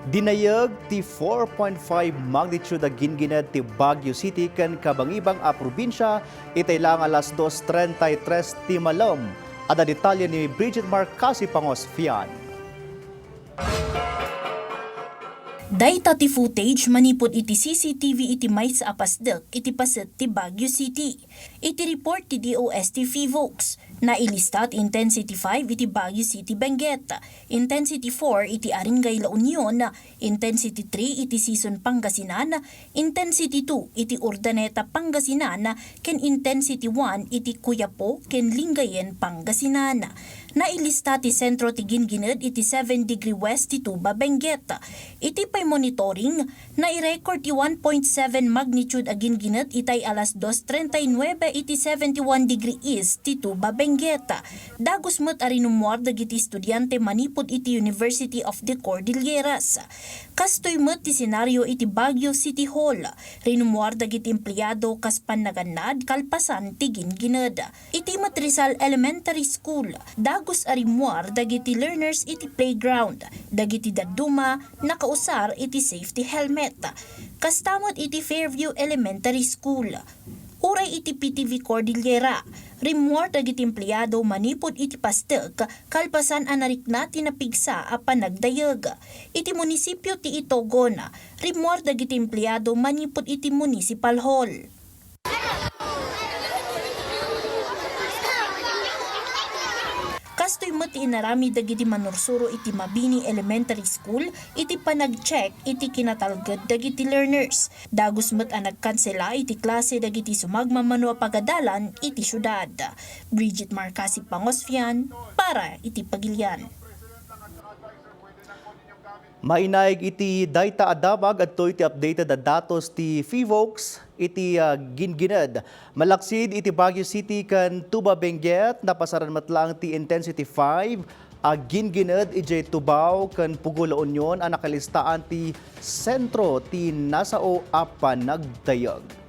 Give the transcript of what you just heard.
Dinayag ti 4.5 magnitude a gingined ti Baguio City ken kabangibang a probinsya itay lang alas 2:33 ti malam. Ada detalye ni Brigitte Marcasi-Pangosfian. Dayta ti footage manipod iti CCTV iti may sa apasdek iti paset ti Baguio City. Iti report ti DOST Fivox. Nailista intensity 5 iti Baguio City Benguet, intensity 4 iti Aringay La Union, intensity 3 iti Sison Pangasinan, intensity 2 iti Urdaneta Pangasinan, ken intensity 1 iti Cuyapo ken Lingayen Pangasinan. Nailista ti sentro ti gingined iti 7 degree west ti Tuba Benguet. Iti pay monitoring, nai-record ti 1.7 magnitude a gingined itay alas 2:39 iti 71 degree east ti Tuba Benguet. Dagos met arinumuar dagiti estudyante manipod iti University of the Cordilleras. Kastoy met ti senaryo iti Baguio City Hall. Rinumuar dagiti empleyado kas pannaganad kalpasan ti gingined. Iti Matrizal Elementary School, dagos arimuar dagiti learners iti playground. Dagiti daduma nakausar iti safety helmet. Kastamot iti Fairview Elementary School. Uray iti PTV Cordillera, rimuar dagiti empleyado manipod iti pastek kalpasan a narikna tinapigsa a panagdayeg. Iti munisipyo ti Itogon, rimuar dagiti empleyado manipod iti municipal hall. Kastoy met inarami dagiti manursuro iti Mabini Elementary School iti panag-check iti kinatalged dagiti learners. Dagos met a nagkansela iti klase dagiti sumagmamano a pagadalan iti syudad. Brigitte Marcasi-Pangosfian para iti Pagilian. Mainaig iti dayta adabag adto iti updated a datos ti Fivox iti gingined. Malaksid iti Baguio City kan Tuba Benguet napasaran matlang ti intensity 5 a gingined iti Tubao kan Pugo La Union a nakalistaan ti sentro ti Nasao a panagdayag.